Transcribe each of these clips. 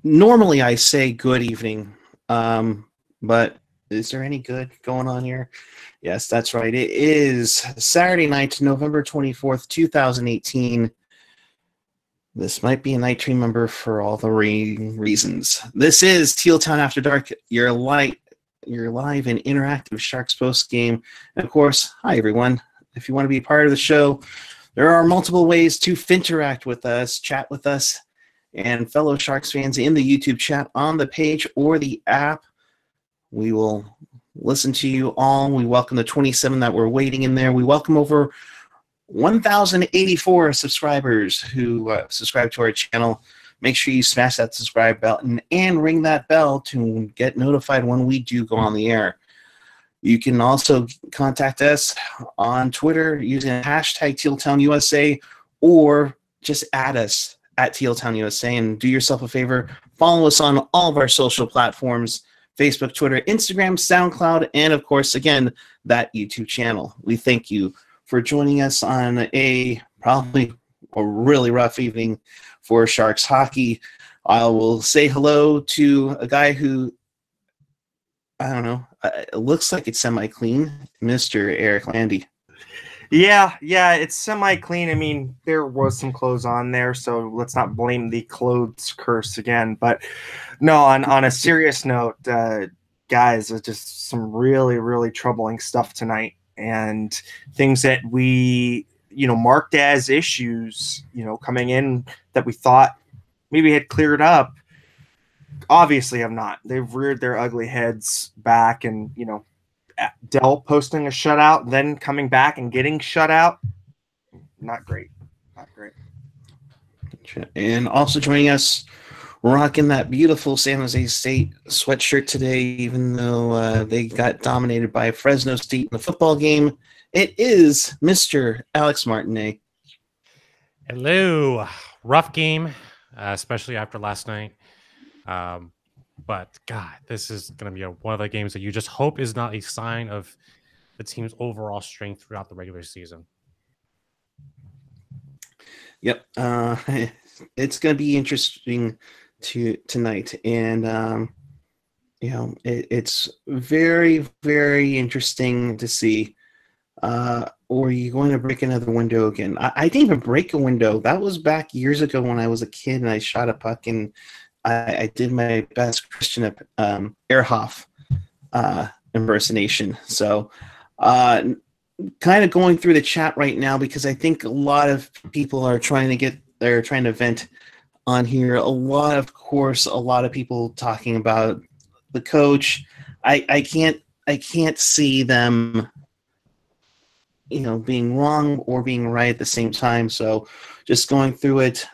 Normally I say good evening, but is there any good going on here? Yes, that's right. It is Saturday night, November 24th, 2018. This might be a night to remember for all the reasons. This is Teal Town After Dark, your live and interactive Sharks post game. And of course, hi everyone. If you want to be part of the show, there are multiple ways to interact with us, chat with us, and fellow Sharks fans in the YouTube chat on the page or the app. We will listen to you all. We welcome the 27 that were waiting in there. We welcome over 1,084 subscribers who subscribe to our channel. Make sure you smash that subscribe button and ring that bell to get notified when we do go on the air. You can also contact us on Twitter using hashtag TealTownUSA, or just add us at TealTownUSA, and do yourself a favor, follow us on all of our social platforms: Facebook, Twitter, Instagram, SoundCloud, and of course, again, that YouTube channel. We thank you for joining us on probably a really rough evening for Sharks hockey. I will say hello to a guy who, I don't know, it looks like it's semi-clean, Mr. Eric Landy. Yeah, it's semi-clean. I mean, there was some clothes on there, so let's not blame the clothes curse again. But no, on a serious note, guys, it's just some really, really troubling stuff tonight, and things that we, marked as issues, coming in that we thought maybe had cleared up, obviously have not. They've reared their ugly heads back, and, Dell posting a shutout, then coming back and getting shut out. Not great. And also joining us, rocking that beautiful San Jose State sweatshirt today, even though they got dominated by Fresno State in the football game, it is Mr. Alex Martinet. Hello. Rough game, especially after last night. But, God, this is going to be one of the games that you just hope is not a sign of the team's overall strength throughout the regular season. Yep. It's going to be interesting tonight. And, it's very, very interesting to see. Or are you going to break another window again? I didn't even break a window. That was back years ago when I was a kid and I shot a puck, and I did my best Christian Ehrhoff impersonation. So kind of going through the chat right now, because I think a lot of people are trying to vent on here. A lot of people talking about the coach. I can't see them, being wrong or being right at the same time. So just going through it.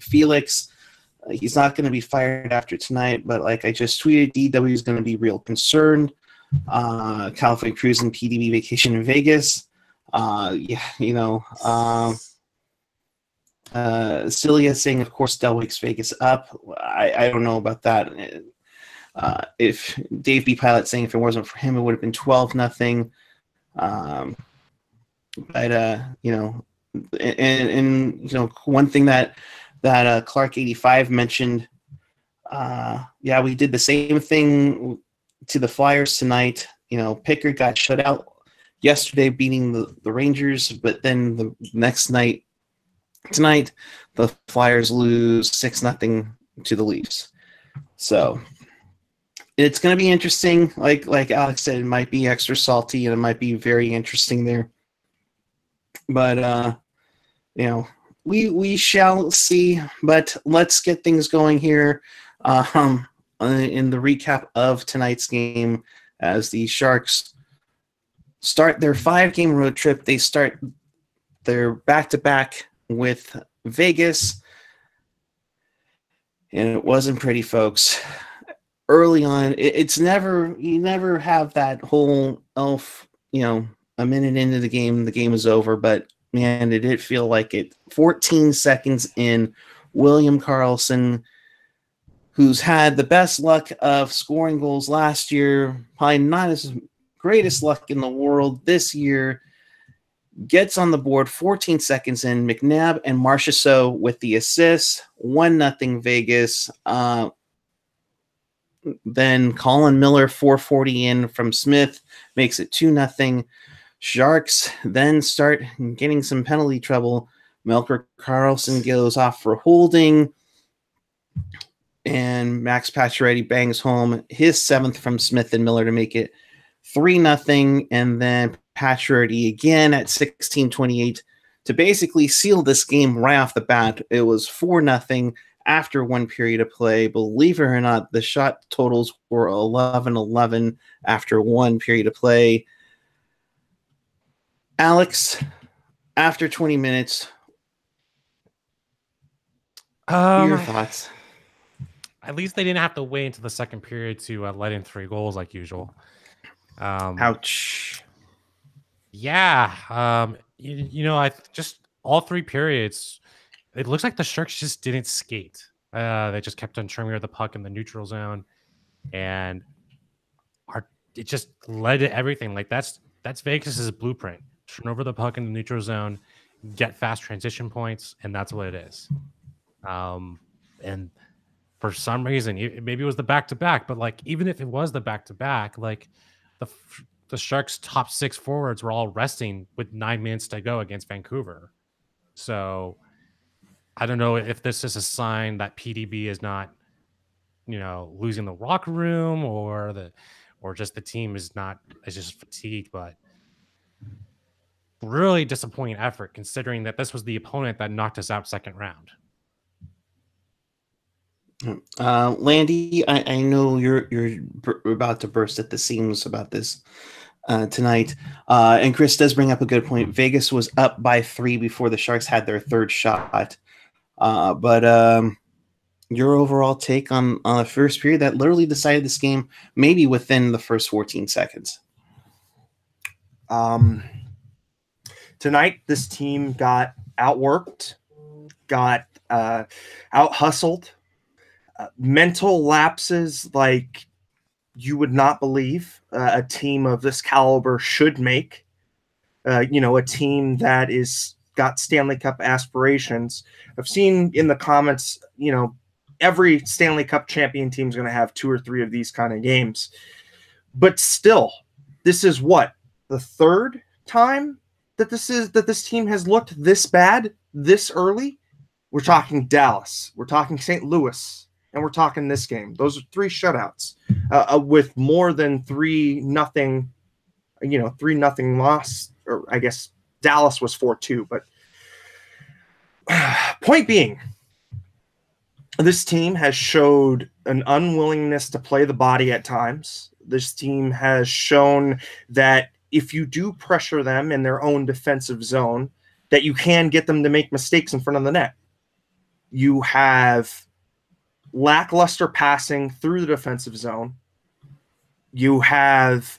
Felix, he's not going to be fired after tonight, but like I just tweeted, DW is going to be real concerned. California Cruise and PDB vacation in Vegas. Celia saying, of course, Del wakes Vegas up. I don't know about that. If Dave B. Pilot saying if it wasn't for him, it would have been 12-0. One thing that Clark 85 mentioned, we did the same thing to the Flyers tonight. Pickard got shut out yesterday beating the Rangers, but then the next night, tonight, the Flyers lose 6-0 to the Leafs. So it's going to be interesting. Like Alex said, it might be extra salty and it might be very interesting there. But, we shall see. But let's get things going here in the recap of tonight's game as the Sharks start their 5-game road trip. They start their back-to-back with Vegas. And it wasn't pretty, folks. Early on, you never have that whole a minute into the game is over, but man, it did feel like it. 14 seconds in, William Karlsson, who's had the best luck of scoring goals last year, probably not his greatest luck in the world this year, gets on the board 14 seconds in. McNabb and Marchessault with the assists. 1-0 Vegas. Then Colin Miller 440 in from Smith makes it 2-0. Sharks then start getting some penalty trouble. Melker Carlson goes off for holding, and Max Pacioretty bangs home his 7th from Smith and Miller to make it 3-0. And then Pacioretty again at 16:28 to basically seal this game right off the bat. It was 4-0 after 1 period of play. Believe it or not, the shot totals were 11-11 after 1 period of play. Alex, after 20 minutes, your thoughts? At least they didn't have to wait until the second period to let in 3 goals like usual. Ouch. Yeah. I just all 3 periods, it looks like the Sharks just didn't skate. They just kept on trimming the puck in the neutral zone, and it just led to everything. Like that's Vegas's blueprint: turn over the puck in the neutral zone, get fast transition points, and that's what it is. And for some reason, maybe it was the back-to-back, but like even if it was the back-to-back, like the Sharks' top 6 forwards were all resting with 9 minutes to go against Vancouver. So I don't know if this is a sign that PDB is not, losing the locker room, or just the team is just fatigued, but really disappointing effort considering that this was the opponent that knocked us out second round. Landy, I know you're about to burst at the seams about this tonight. And Chris does bring up a good point. Vegas was up by 3 before the Sharks had their 3rd shot. But your overall take on the first period that literally decided this game maybe within the first 14 seconds? Tonight, this team got outworked, got out-hustled, mental lapses like you would not believe a team of this caliber should make. A team that is got Stanley Cup aspirations. I've seen in the comments, every Stanley Cup champion team is going to have 2 or 3 of these kind of games. But still, this is what, the 3rd time that this team has looked this bad this early? We're talking Dallas, we're talking St. Louis, and we're talking this game. Those are 3 shutouts with more than 3-0, 3-0 loss. Or I guess Dallas was 4-2. But point being, this team has showed an unwillingness to play the body at times. This team has shown that if you do pressure them in their own defensive zone, that you can get them to make mistakes in front of the net. You have lackluster passing through the defensive zone. You have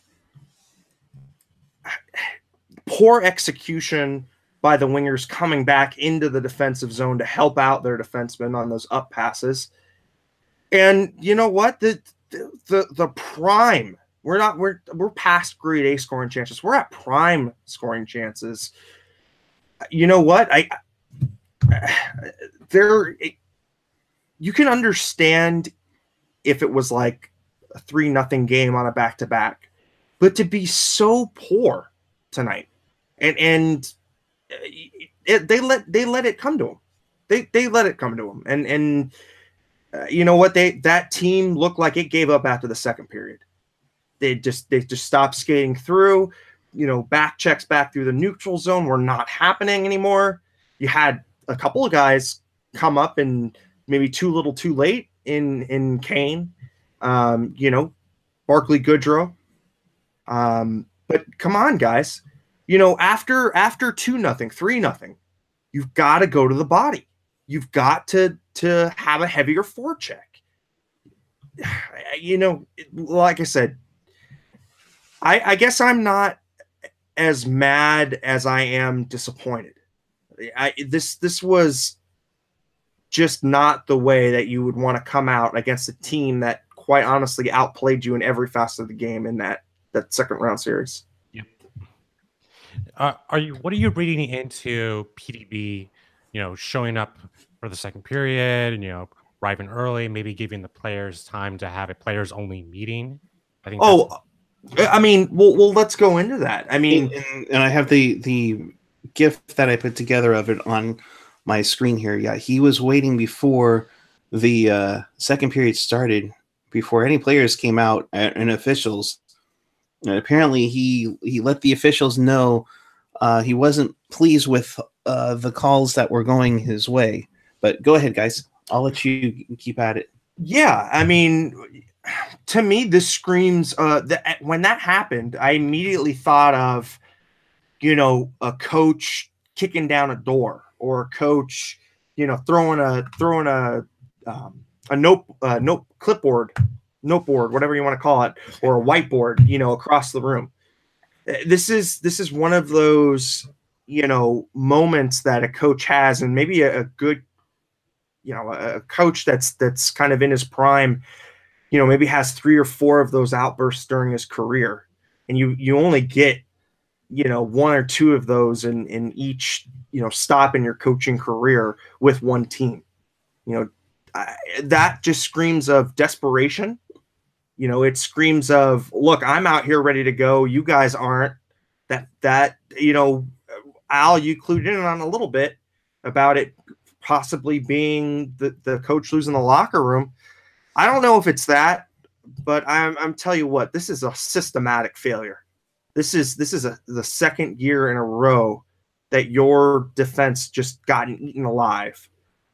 poor execution by the wingers coming back into the defensive zone to help out their defensemen on those up passes. And you know what? The prime, we're past grade A scoring chances. We're at prime scoring chances. You know what? You can understand if it was like a 3-0 game on a back-to-back, but to be so poor tonight, and they let it come to them. They let it come to them, and you know what? That team looked like it gave up after the second period. They just stopped skating through. Back checks back through the neutral zone were not happening anymore. You had a couple of guys come up and maybe too little too late in Kane, Barclay Goodrow. But come on, guys. After 2-0, 3-0, you've got to go to the body. You've got to have a heavier forecheck. Like I said, I guess I'm not as mad as I am disappointed. This was just not the way that you would want to come out against a team that quite honestly outplayed you in every facet of the game in that second round series. Yep. What are you reading into PDB? Showing up for the second period, and arriving early, maybe giving the players time to have a players only meeting. I think. I mean, well, let's go into that. I mean, and I have the GIF that I put together of it on my screen here. Yeah, he was waiting before the second period started, before any players came out and officials. And apparently, he let the officials know he wasn't pleased with the calls that were going his way. But go ahead, guys. I'll let you keep at it. Yeah, I mean, to me, this screams. When that happened, I immediately thought of, a coach kicking down a door, or a coach, throwing a noteboard, whatever you want to call it, or a whiteboard, across the room. This is one of those, moments that a coach has, and maybe a good, a coach that's kind of in his prime, maybe has 3 or 4 of those outbursts during his career, and you only get, 1 or 2 of those in each, stop in your coaching career with one team. That just screams of desperation. It screams of, look, I'm out here ready to go. You guys aren't. Al, you clued in on a little bit about it possibly being the coach losing the locker room. I don't know if it's that, but I'm telling you what, this is a systematic failure. This is the second year in a row that your defense just gotten eaten alive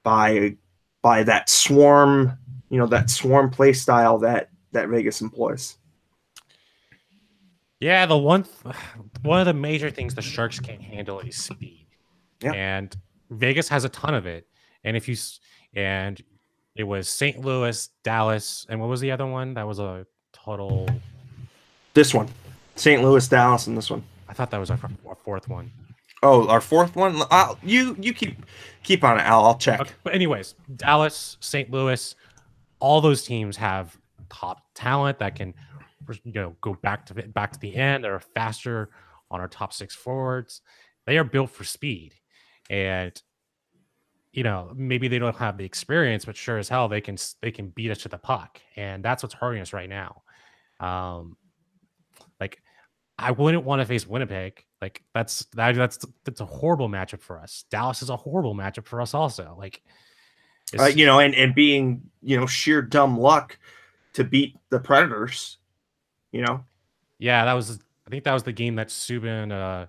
by that swarm, that swarm play style that Vegas employs. Yeah, one of the major things the Sharks can't handle is speed. Yeah. And Vegas has a ton of it. And and it was St. Louis, Dallas, and what was the other one? That was a total. This one, St. Louis, Dallas, and this one. I thought that was our fourth one. Oh, our fourth one. You keep on it, Al. I'll check. Okay, but anyways, Dallas, St. Louis, all those teams have top talent that can, go back to the end. They're faster on our top 6 forwards. They are built for speed, and maybe they don't have the experience, but sure as hell they can beat us to the puck, and that's what's hurting us right now. Like, I wouldn't want to face Winnipeg. Like, that's a horrible matchup for us. Dallas is a horrible matchup for us also. Like, and being sheer dumb luck to beat the Predators. Yeah, I think that was the game that Subban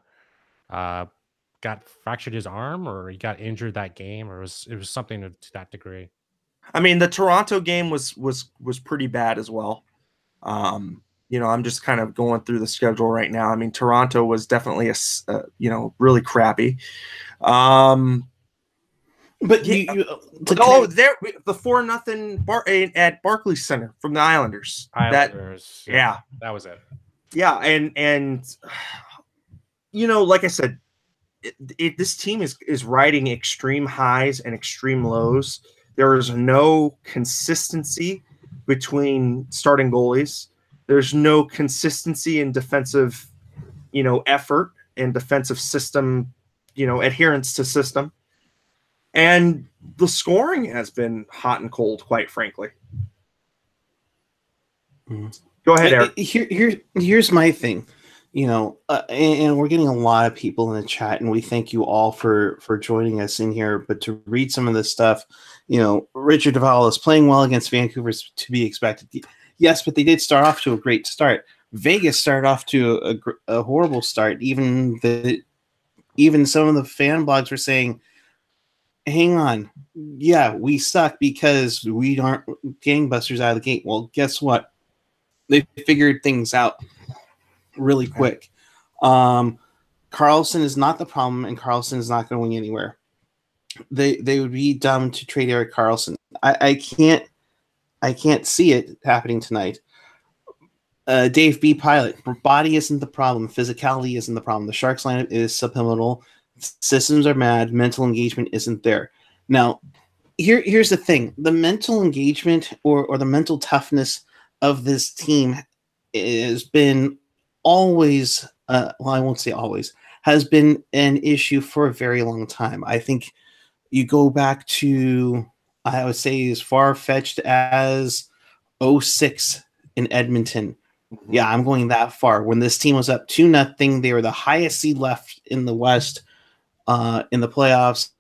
got fractured his arm, or he got injured that game, or it was something to that degree. I mean, the Toronto game was pretty bad as well. I'm just kind of going through the schedule right now. I mean, Toronto was definitely really crappy. But the 4-0 at Barclays Center from the Islanders. That was it. Yeah, and like I said, this team is riding extreme highs and extreme lows. There is no consistency between starting goalies. There's no consistency in defensive, effort and defensive system, adherence to system. And the scoring has been hot and cold, quite frankly. Mm-hmm. Go ahead, Eric. Here's my thing. And we're getting a lot of people in the chat, and we thank you all for joining us in here. But to read some of this stuff, Richard Duvall is playing well against Vancouver, to be expected. Yes, but they did start off to a great start. Vegas started off to a horrible start. Even some of the fan blogs were saying, hang on, yeah, we suck because we aren't gangbusters out of the gate. Well, guess what? They figured things out really quick. Carlson is not the problem, and Carlson is not going anywhere. They would be dumb to trade Erik Karlsson. I can't see it happening tonight. Dave B. Pilot, body isn't the problem. Physicality isn't the problem. The Sharks lineup is subliminal. Systems are mad. Mental engagement isn't there. Now, here's the thing. The mental engagement or the mental toughness of this team has been always, well, I won't say always, has been an issue for a very long time. I think you go back to, I would say, as far-fetched as '06 in Edmonton. Yeah, I'm going that far. When this team was up 2-0, they were the highest seed left in the West in the playoffs,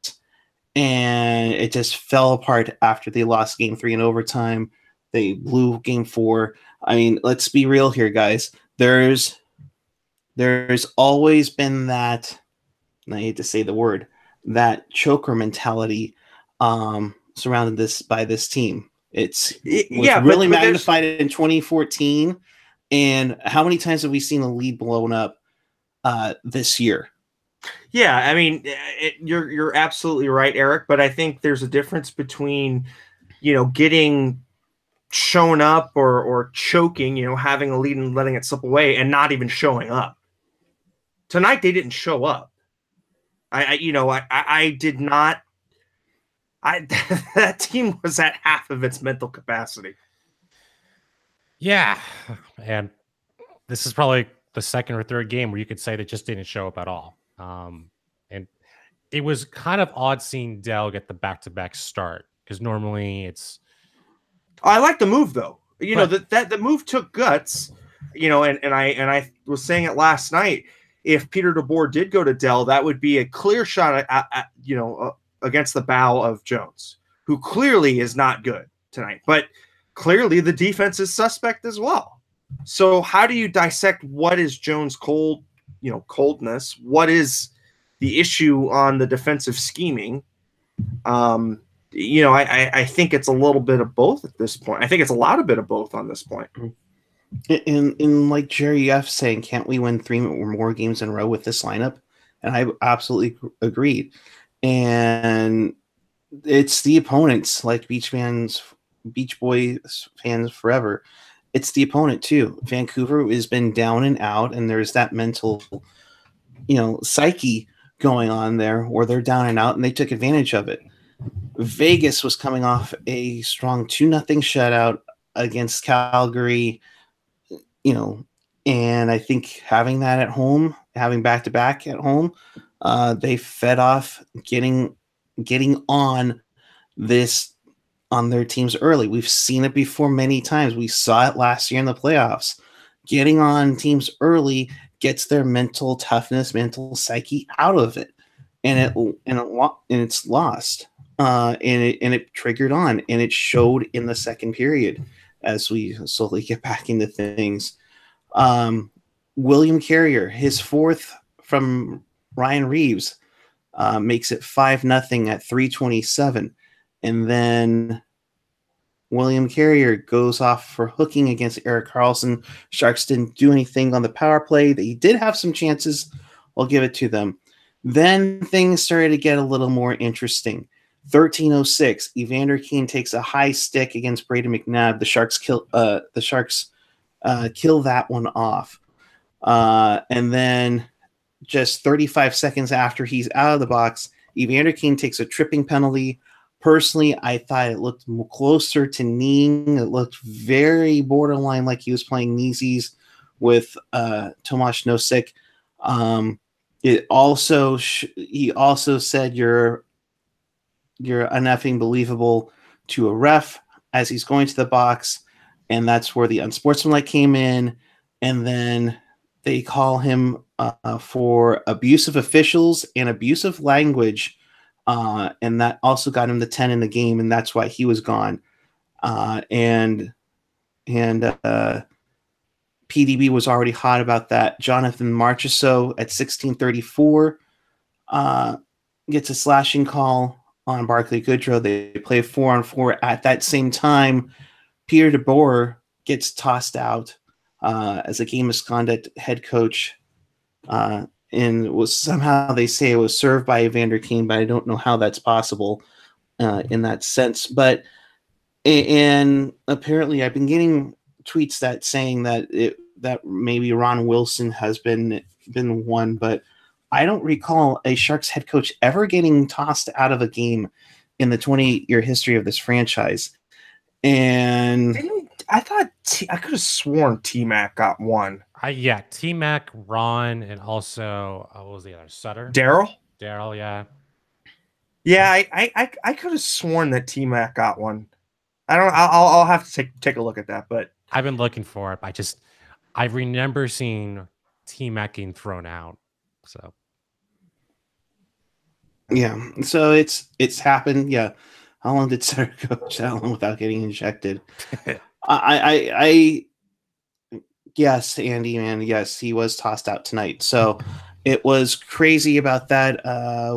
and it just fell apart after they lost Game 3 in overtime. They blew Game 4. I mean, let's be real here, guys. There's always been that, and I hate to say the word, that choker mentality surrounded this team. It was really magnified in 2014. And how many times have we seen a lead blown up this year? Yeah, I mean, you're absolutely right, Eric. But I think there's a difference between, getting shown up or choking, having a lead and letting it slip away, and not even showing up. Tonight they didn't show up. I did not. That team was at half of its mental capacity. Yeah, and this is probably the second or third game where you could say they just didn't show up at all. And it was kind of odd seeing Dell get the back-to-back start, because normally it's. I like the move though. That the move took guts. And I was saying it last night. If Peter DeBoer did go to Dell, that would be a clear shot at against the bow of Jones, who clearly is not good tonight. But clearly the defense is suspect as well. So how do you dissect what is Jones' coldness? What is the issue on the defensive scheming? I think it's a little bit of both at this point. I think it's a lot of bit of both on this point. In like Jerry F saying, can't we win 3 or more games in a row with this lineup? And I absolutely agreed. And it's the opponents, like Beach Boys fans forever. It's the opponent too. Vancouver has been down and out, and there's that mental, psyche going on there where they're down and out, and they took advantage of it. Vegas was coming off a strong 2-0 shutout against Calgary, and I think having that at home, having back-to-back at home, they fed off getting on their teams early. We've seen it before many times. We saw it last year in the playoffs. Getting on teams early gets their mental toughness, mental psyche out of it, and it's lost. And it triggered on, and it showed in the second period as we slowly get back into things. William Carrier, his fourth from Ryan Reeves, makes it 5-0 at 3:27, and then William Carrier goes off for hooking against Erik Karlsson. Sharks didn't do anything on the power play. They did have some chances. I'll give it to them. Then things started to get a little more interesting. 13:06, Evander Kane takes a high stick against Brayden McNabb. The Sharks kill that one off. And then just 35 seconds after he's out of the box, Evander Kane takes a tripping penalty. Personally, I thought it looked closer to kneeing. It looked very borderline like he was playing kneesies with Tomasz Nosek. He also said you're uneffing believable to a ref as he's going to the box, and that's where the unsportsmanlike came in. And then they call him for abusive officials and abusive language, and that also got him the 10 in the game, and that's why he was gone. And PDB was already hot about that. Jonathan Marchessault at 16:34 gets a slashing call on Barclay Goodrow. They play 4-on-4. At that same time, Peter DeBoer gets tossed out as a game misconduct head coach, and was somehow, they say it was served by Evander Kane, but I don't know how that's possible in that sense. But and apparently, I've been getting tweets that saying that maybe Ron Wilson has been one, but I don't recall a Sharks head coach ever getting tossed out of a game in the 28-year history of this franchise. And I thought I could have sworn T-Mac got one. Yeah, T-Mac, Ron, and also what was the other? Sutter? Daryl? Daryl, yeah. Yeah, I could have sworn that T-Mac got one. I don't. I'll have to take a look at that. But I've been looking for it. I remember seeing T-Mac getting thrown out. So Yeah, so it's happened. Yeah, how long did Sutter coach that long without getting injected? I yes, Andy, man, yes, he was tossed out tonight. So it was crazy about that.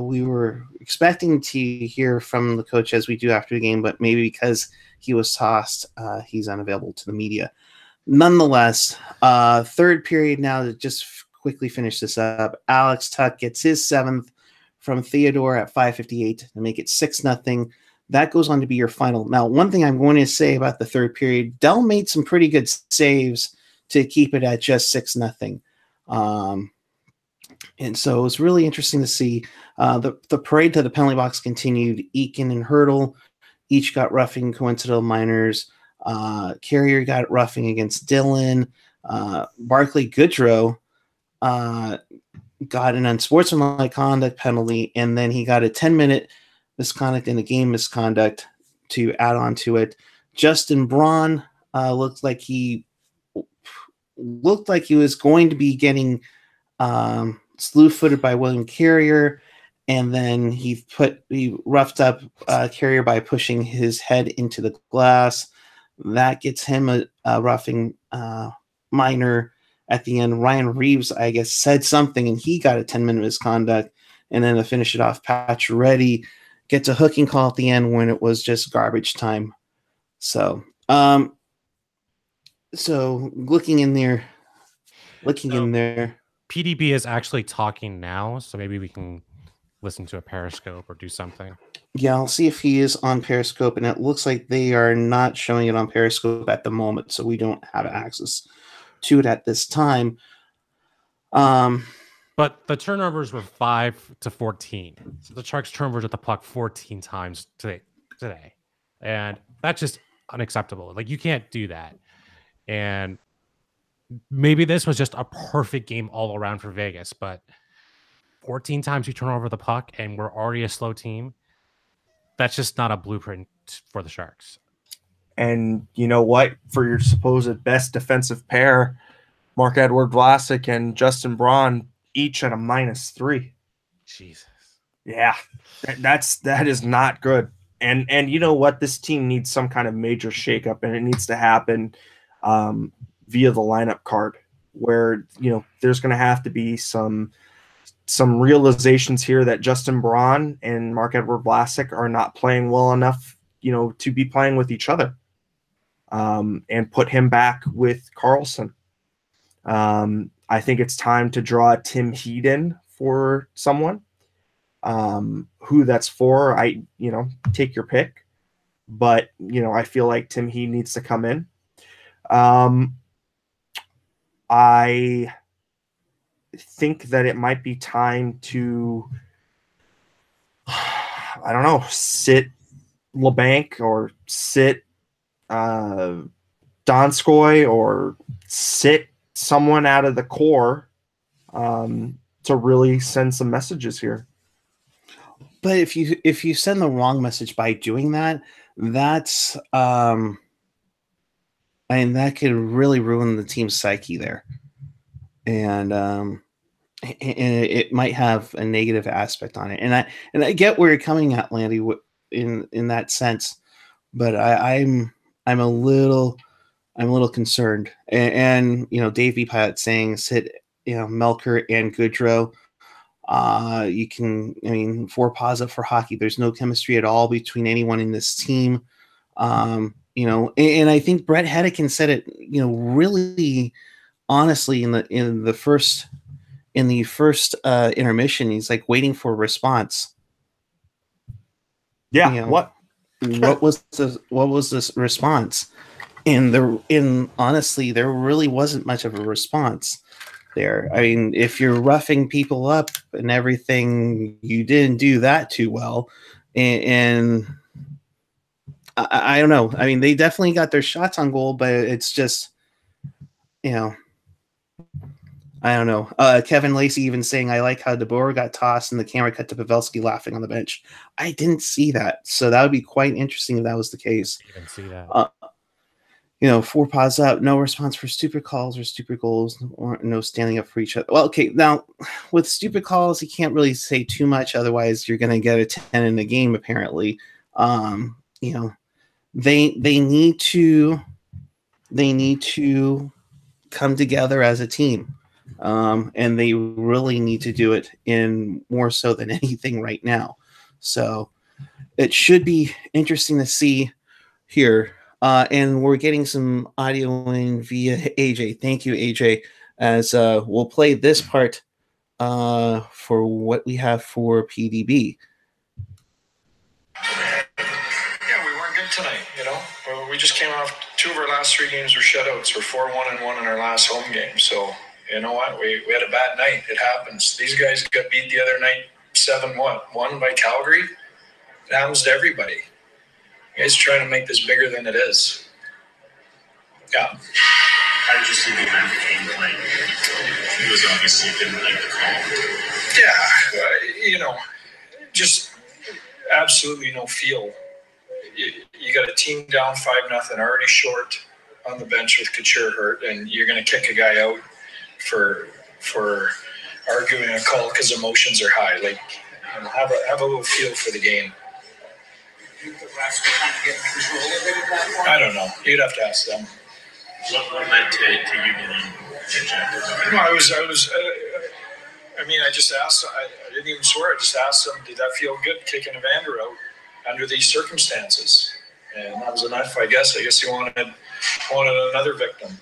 We were expecting to hear from the coach as we do after the game, but maybe because he was tossed, he's unavailable to the media. Nonetheless, third period now to just quickly finish this up. Alex Tuck gets his seventh from Theodore at 5:58 to make it 6-0. That goes on to be your final. Now, one thing I'm going to say about the third period, Dell made some pretty good saves to keep it at just 6-0. And so it was really interesting to see. The parade to the penalty box continued. Eakin and Hurdle each got roughing coincidental minors. Carrier got roughing against Dylan. Barclay Goodrow got an unsportsmanlike conduct penalty, and then he got a 10-minute misconduct and a game misconduct to add on to it. Justin Braun looked like he was going to be getting slew-footed by William Carrier, and then he roughed up Carrier by pushing his head into the glass. That gets him a roughing minor at the end. Ryan Reeves, I guess, said something, and he got a 10-minute misconduct. And then to finish it off, Pacioretty gets a hooking call at the end when it was just garbage time. So, looking in there. PDB is actually talking now, so maybe we can listen to a Periscope or do something. Yeah, I'll see if he is on Periscope, and it looks like they are not showing it on Periscope at the moment, so we don't have access to it at this time. But the turnovers were 5-14. So the Sharks turnovers at the puck 14 times today. And that's just unacceptable. Like, you can't do that. And maybe this was just a perfect game all around for Vegas, but 14 times you turn over the puck and we're already a slow team. That's just not a blueprint for the Sharks. And you know what? For your supposed best defensive pair, Marc-Edouard Vlasic and Justin Braun each at a -3. Jesus. Yeah, that is not good. And you know what? This team needs some kind of major shakeup, and it needs to happen via the lineup card, where there's going to have to be some realizations here that Justin Braun and Marc-Edouard Vlasic are not playing well enough, to be playing with each other, and put him back with Carlson. I think it's time to draw Tim Heed in for someone. Who that's for, take your pick. But, I feel like Tim Heed needs to come in. I think that it might be time to, I don't know, sit LeBanc or sit Donskoy or sit someone out of the core to really send some messages here. But if you send the wrong message by doing that, that's that could really ruin the team's psyche there, and it might have a negative aspect on it. And I get where you're coming at, Landy, in that sense, but I'm a little concerned. And Dave V. Pilot saying sit Melker and Goodrow. You can for positive for hockey. There's no chemistry at all between anyone in this team. And I think Brett Hedican said it, really honestly in the first intermission. He's like waiting for a response. Yeah. What was this response? And honestly, there really wasn't much of a response there. I mean, if you're roughing people up and everything, you didn't do that too well. And I don't know. I mean, they definitely got their shots on goal, but it's just, I don't know. Kevin Lacey even saying, I like how DeBoer got tossed and the camera cut to Pavelski laughing on the bench. I didn't see that. So that would be quite interesting if that was the case. Even see that. 4 paws up, no response for stupid calls or stupid goals, or no standing up for each other. Well, okay, now with stupid calls, you can't really say too much. Otherwise, you're going to get a 10 in the game, apparently. They need to come together as a team. And they really need to do it in more so than anything right now. So it should be interesting to see here. And we're getting some audio in via AJ. Thank you, AJ. As we'll play this part for what we have for PDB. Yeah, we weren't good tonight, We just came off 2 of our last 3 games were shutouts. We're 4-1-1 in our last home game. So, you know what? We had a bad night. It happens. These guys got beat the other night 7-1 by Calgary. It happens to everybody. You guys are trying to make this bigger than it is. Yeah. How did you see the event game playing? He was obviously didn't like the call. Yeah, just absolutely no feel. You got a team down 5-0, already short on the bench with Couture hurt, and you're going to kick a guy out for arguing a call because emotions are high. Like, have a little feel for the game. I don't know. You'd have to ask them. What led to you getting ejected? No, I just asked. I didn't even swear. I just asked them, did that feel good kicking Evander out under these circumstances? And that was enough, I guess. I guess he wanted another victim.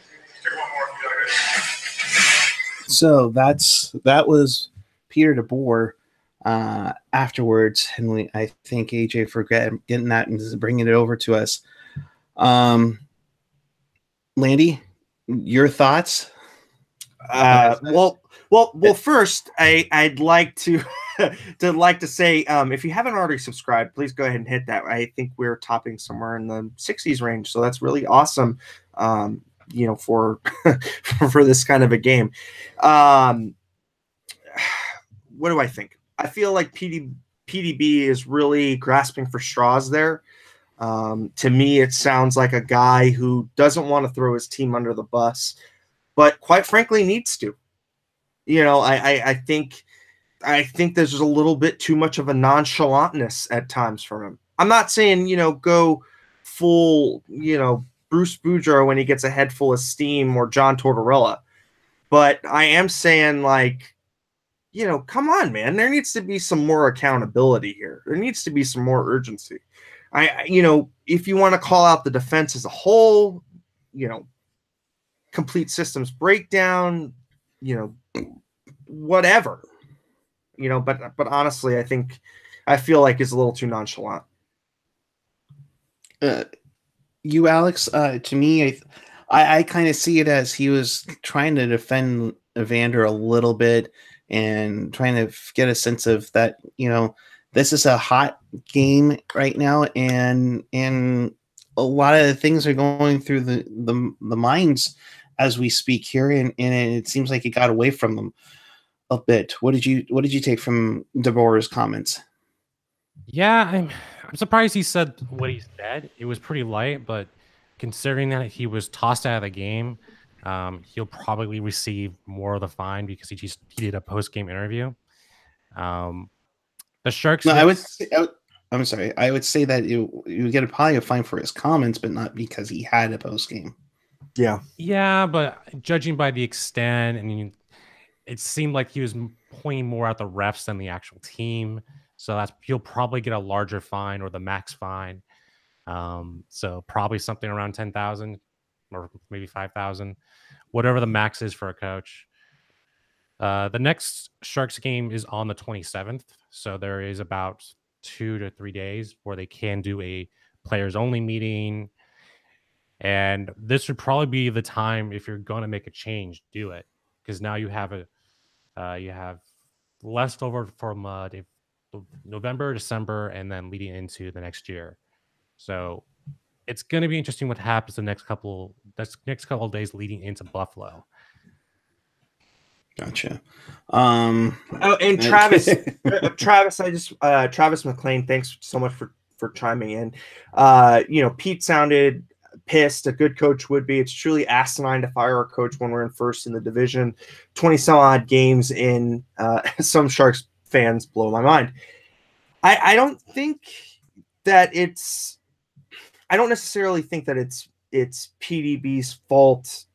So that was Peter DeBoer afterwards, and I thank AJ for getting that and bringing it over to us. Landy, your thoughts? Well, first, I'd like to say, if you haven't already subscribed, please go ahead and hit that. I think we're topping somewhere in the 60s range, so that's really awesome. For for this kind of a game. What do I think? I feel like PDB is really grasping for straws there. To me, it sounds like a guy who doesn't want to throw his team under the bus, but quite frankly needs to. I think there's a little bit too much of a nonchalantness at times from him. I'm not saying, go full, Bruce Boudreau when he gets a head full of steam or John Tortorella. But I am saying, come on, man. There needs to be some more accountability here. There needs to be some more urgency. If you want to call out the defense as a whole, complete systems breakdown, whatever. But honestly, I feel like it's a little too nonchalant. You, Alex, to me, I kind of see it as he was trying to defend Evander a little bit and trying to get a sense of that, this is a hot game right now, and a lot of the things are going through the minds as we speak here, and it seems like it got away from them a bit. What did you take from DeBoer's comments? Yeah, I'm surprised he said what he said. It was pretty light, but considering that he was tossed out of the game, he'll probably receive more of the fine because he did a post-game interview. The Sharks. No, I'm sorry. I would say that you get probably a fine for his comments, but not because he had a post-game. Yeah, but judging by the extent, it seemed like he was pointing more at the refs than the actual team. So he'll probably get a larger fine or the max fine. So probably something around 10,000 or maybe 5,000, whatever the max is for a coach. The next Sharks game is on the 27th. So there is about 2 to 3 days where they can do a players only meeting. And this would probably be the time, if you're going to make a change, do it. Because now you have leftover from November, December, and then leading into the next year. So it's going to be interesting what happens the next couple of days leading into Buffalo. Gotcha. Oh, and Travis, Travis McLean, thanks so much for chiming in. Pete sounded pissed. A good coach would be. It's truly asinine to fire a coach when we're in first in the division. 20 some odd games in. Some Sharks fans blow my mind. I don't think that it's. I don't necessarily think that it's PDB's fault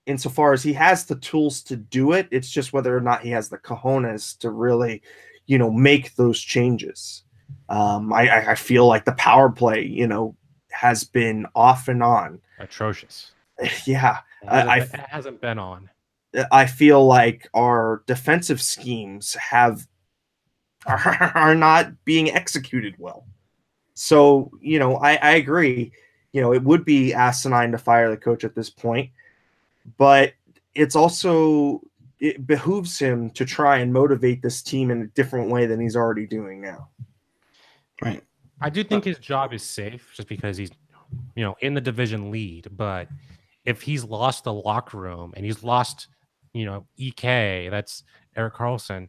insofar as he has the tools to do it. It's just whether or not he has the cojones to really, make those changes. I feel like the power play, has been off and on. Atrocious. Yeah. It hasn't been on. I feel like our defensive schemes are not being executed well. So, I agree. It would be asinine to fire the coach at this point, but it behooves him to try and motivate this team in a different way than he's already doing now. Right. I do think his job is safe just because he's, in the division lead. But if he's lost the locker room and he's lost, EK, that's Erik Karlsson,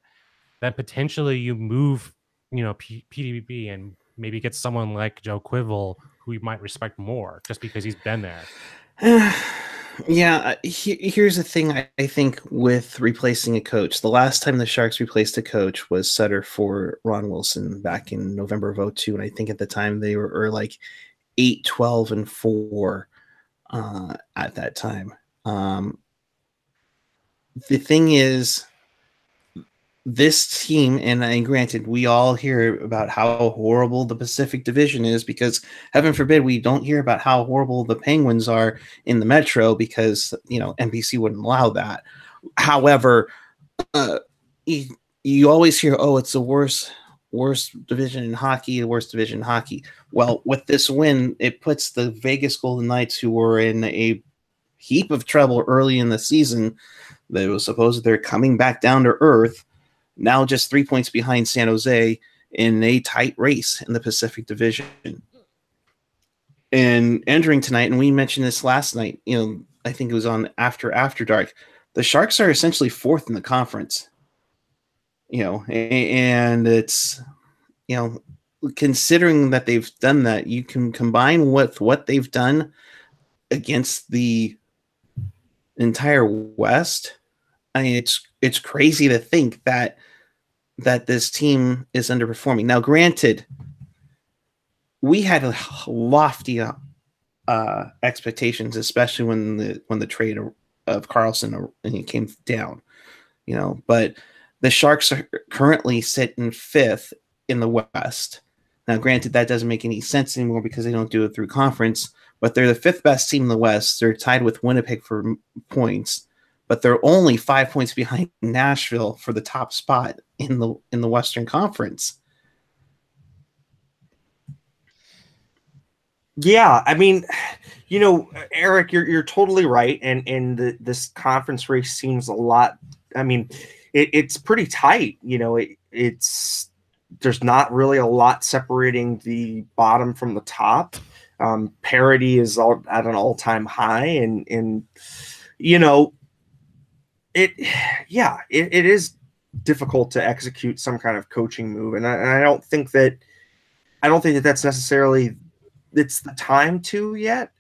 then potentially you move, PDB and maybe get someone like Joe Quibble who you might respect more just because he's been there. Yeah, here's the thing. I think with replacing a coach, the last time the Sharks replaced a coach was Sutter for Ron Wilson back in November of 2002, and I think at the time they were like 8-12-4 at that time. The thing is, this team, and granted, we all hear about how horrible the Pacific Division is because, heaven forbid, we don't hear about how horrible the Penguins are in the Metro because, NBC wouldn't allow that. However, you always hear, oh, it's the worst division in hockey, the worst division in hockey. Well, with this win, it puts the Vegas Golden Knights, who were in a heap of trouble early in the season, that was supposed they're coming back down to earth, now just 3 points behind San Jose in a tight race in the Pacific Division. And entering tonight, and we mentioned this last night, I think it was on After Dark, the Sharks are essentially fourth in the conference. And it's, considering that they've done that, you can combine with what they've done against the entire West. I mean, it's crazy to think that this team is underperforming. Now, granted, we had lofty expectations, especially when the trade of Karlsson and he came down. But the Sharks are currently sitting fifth in the West. Now, granted, that doesn't make any sense anymore because they don't do it through conference. But they're the fifth best team in the West. They're tied with Winnipeg for points, but they're only 5 points behind Nashville for the top spot in the Western Conference. Yeah, I mean, Eric, you're totally right, and this conference race seems a lot. I mean, it's pretty tight. It's there's not really a lot separating the bottom from the top. Parity is at an all-time high, and it is difficult to execute some kind of coaching move, and I don't think that that's necessarily it's the time to yet.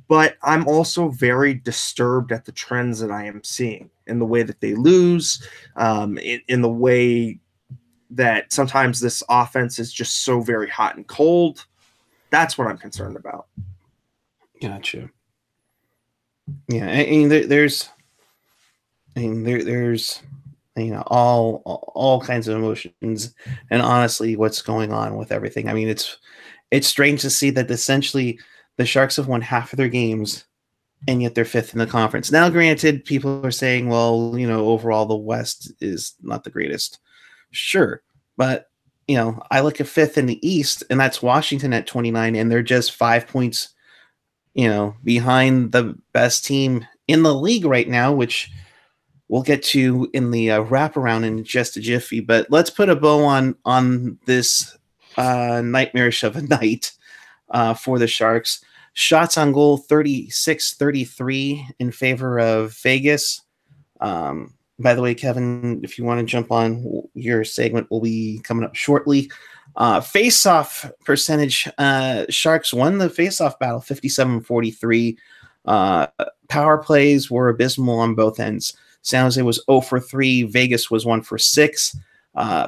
But I'm also very disturbed at the trends that I am seeing in the way that they lose, in the way that sometimes this offense is just so very hot and cold. That's what I'm concerned about. Gotcha. Yeah, I mean, there's all kinds of emotions, and honestly, what's going on with everything. I mean, it's strange to see that essentially the Sharks have won half of their games, and yet they're fifth in the conference. Now, granted, people are saying, well, overall the West is not the greatest. Sure, but I look at fifth in the East, and that's Washington at 29, and they're just 5 points, behind the best team in the league right now, which we'll get to in the wraparound in just a jiffy. But let's put a bow on this nightmarish of a night for the Sharks. Shots on goal, 36-33 in favor of Vegas. by the way, Kevin, if you want to jump on, your segment will be coming up shortly. Face-off percentage. Sharks won the face-off battle 57-43. Power plays were abysmal on both ends. San Jose was 0 for 3. Vegas was 1 for 6.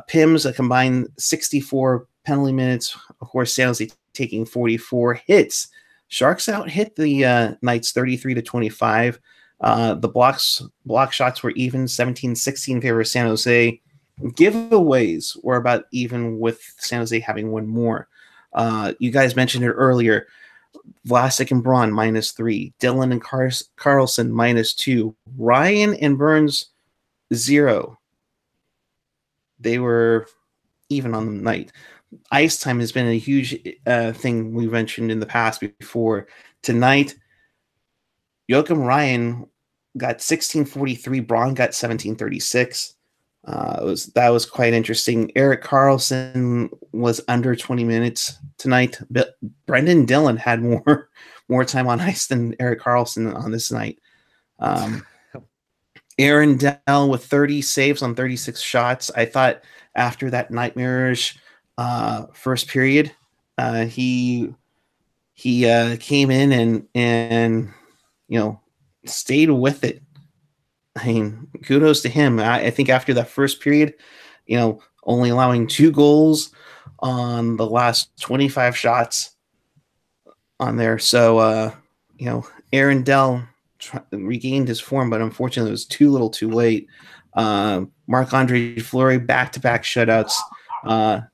PIMS, a combined 64 penalty minutes. Of course, San Jose taking 44 hits. Sharks out-hit the Knights 33-25. The block shots were even, 17-16 in favor of San Jose. Giveaways were about even, with San Jose having one more. You guys mentioned it earlier. Vlasic and Braun -3. Dylan and Carlson -2. Ryan and Burns 0. They were even on the night. Ice time has been a huge thing we mentioned in the past before. Tonight, Joachim Ryan got 16:43. Braun got 17:36. That was quite interesting. Erik Karlsson was under 20 minutes tonight. But Brendan Dillon had more time on ice than Erik Karlsson on this night. Aaron Dell with 30 saves on 36 shots. I thought after that nightmarish first period, he came in and stayed with it. I mean, kudos to him. I think after that first period, only allowing 2 goals on the last 25 shots on there. So, Aaron Dell regained his form, but unfortunately it was too little too late. Marc-Andre Fleury, back-to-back shutouts.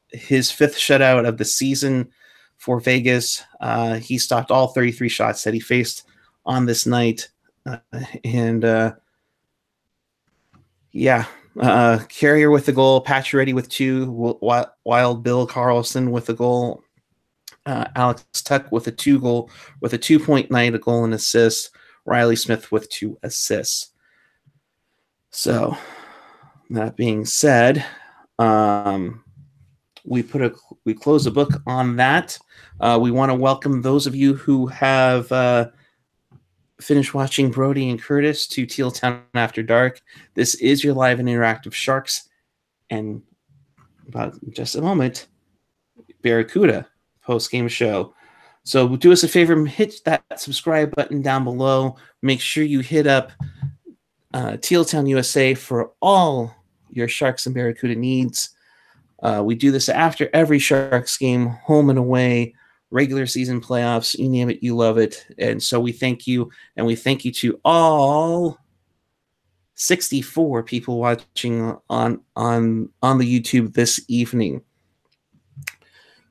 His 5th shutout of the season for Vegas. He stopped all 33 shots that he faced on this night. Carrier with the goal, Pacioretty with 2, Wild Bill Carlson with the goal, Alex Tuck with a 2-goal, with a 2-point night, a goal and assist, Riley Smith with 2 assists. So, that being said, we close the book on that. We want to welcome those of you who have finished watching Brody and Curtis to Teal Town After Dark. This is your live and interactive Sharks, and about just a moment, Barracuda post-game show. So do us a favor, hit that subscribe button down below. Make sure you hit up Teal Town USA for all your Sharks and Barracuda needs. We do this after every Sharks game, home and away, regular season playoffs, you name it, you love it. And so we thank you, and we thank you to all 64 people watching on the YouTube this evening.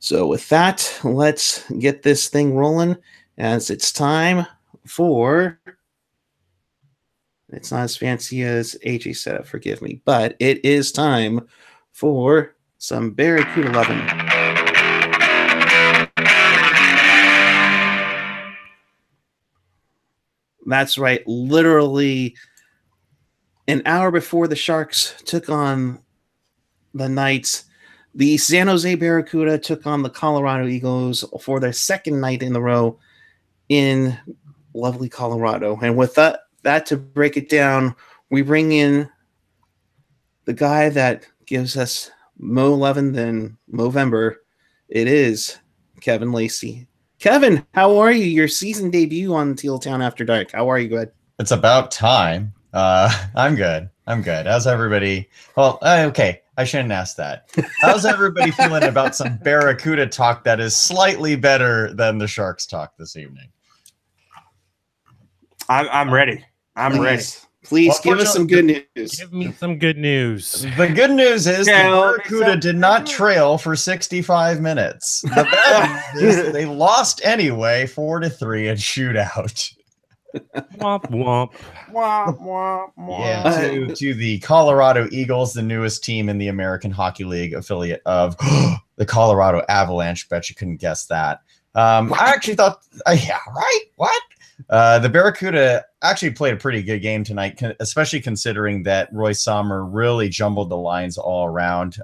So with that, let's get this thing rolling, as it's time for, it's not as fancy as AJ said, forgive me, but it is time for some Barracuda 11. That's right. Literally an hour before the Sharks took on the Knights, the San Jose Barracuda took on the Colorado Eagles for their second night in a row in lovely Colorado. And with that to break it down, we bring in the guy that gives us Mo 11 than Movember. It is Kevin Lacey. Kevin, how are you? Your season debut on Teal Town After Dark. How are you? Good. It's about time. I'm good. How's everybody? Well, okay. I shouldn't ask that. How's everybody feeling about some Barracuda talk that is slightly better than the Sharks talk this evening? I'm ready. I'm ready. Please give us some good news. Give me some good news. The good news is the Barracuda did not trail for 65 minutes. The bad news is they lost anyway, 4-3 in shootout. Womp womp. Womp, womp, womp. Yeah, to the Colorado Eagles, the newest team in the American Hockey League, affiliate of the Colorado Avalanche. Bet you couldn't guess that. I actually thought, yeah, right? What? The Barracuda actually played a pretty good game tonight, especially considering that Roy Sommer really jumbled the lines all around.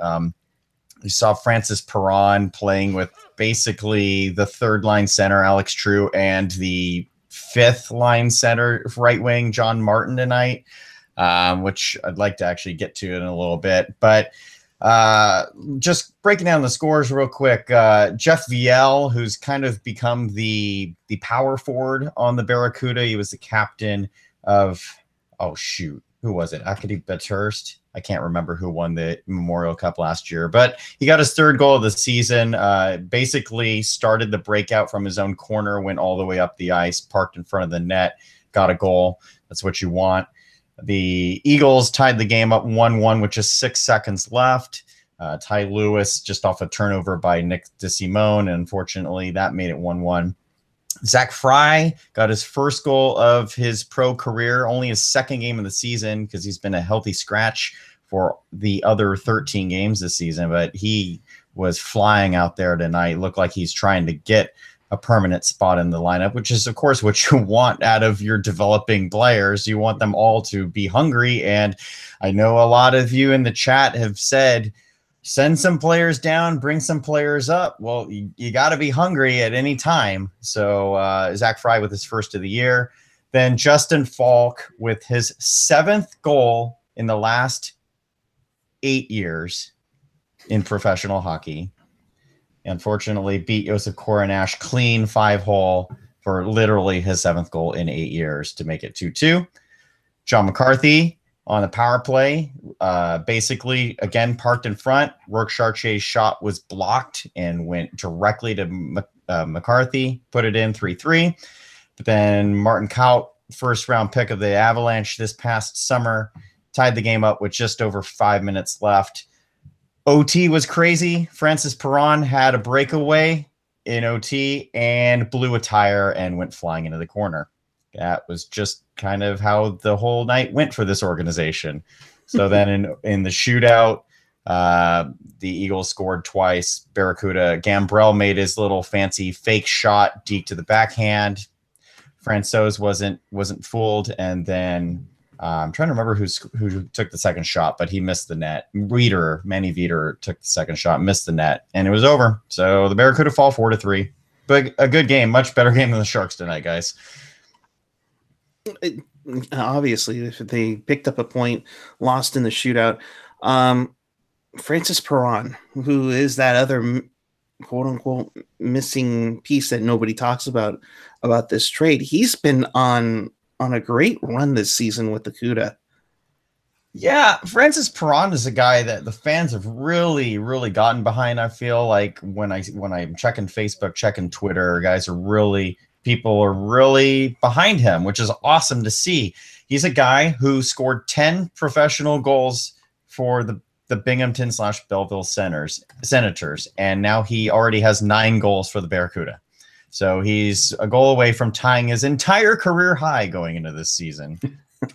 You saw Francis Perron playing with basically the third line center, Alex True, and the fifth line center, right wing, John Martin tonight. which I'd like to actually get to in a little bit. But just breaking down the scores real quick, Jeff Viel, who's kind of become the power forward on the Barracuda. He was the captain of, who was it? Akadi Bathurst. I can't remember who won the Memorial Cup last year, but he got his third goal of the season. Basically started the breakout from his own corner, went all the way up the ice, parked in front of the net, got a goal. That's what you want. The Eagles tied the game up 1-1 with just 6 seconds left. Ty Lewis just off a turnover by Nick DeSimone, and unfortunately that made it 1-1. Zach Fry got his first goal of his pro career, only his second game of the season because he's been a healthy scratch for the other 13 games this season, but he was flying out there tonight. Looked like he's trying to get a permanent spot in the lineup, which is, of course, what you want out of your developing players. You want them all to be hungry, and I know a lot of you in the chat have said, send some players down, bring some players up. Well, you got to be hungry at any time. So Zach Fry with his first of the year. Then Justin Falk with his 7th goal in the last 8 years in professional hockey. Unfortunately, beat Josef Koronash clean 5-hole for literally his 7th goal in 8 years to make it 2-2. John McCarthy on the power play, basically, again, parked in front. Rourke Chartier's shot was blocked and went directly to McCarthy, put it in 3-3. But then Martin Kaut, first-round pick of the Avalanche this past summer, tied the game up with just over 5 minutes left. OT was crazy. Francis Perron had a breakaway in OT and blew a tire and went flying into the corner. That was just kind of how the whole night went for this organization. So then in the shootout, the Eagles scored twice. Barracuda, Gambrell made his little fancy fake shot deep to the backhand. Francouz wasn't fooled, and then I'm trying to remember who took the second shot, but he missed the net. Manny Veeder took the second shot, missed the net, and it was over. So the Barracuda fall 4-3. But a good game, much better game than the Sharks tonight, guys. Obviously, if they picked up a point, lost in the shootout. Francis Perron, who is that other quote unquote missing piece that nobody talks about this trade, he's been on a great run this season with the CUDA. Yeah, Francis Perron is a guy that the fans have really, really gotten behind. I feel like when I'm checking Facebook, checking Twitter, people are really behind him, which is awesome to see. He's a guy who scored 10 professional goals for the Binghamton/Belleville Senators, and now he already has 9 goals for the Barracuda. So he's a goal away from tying his entire career high going into this season.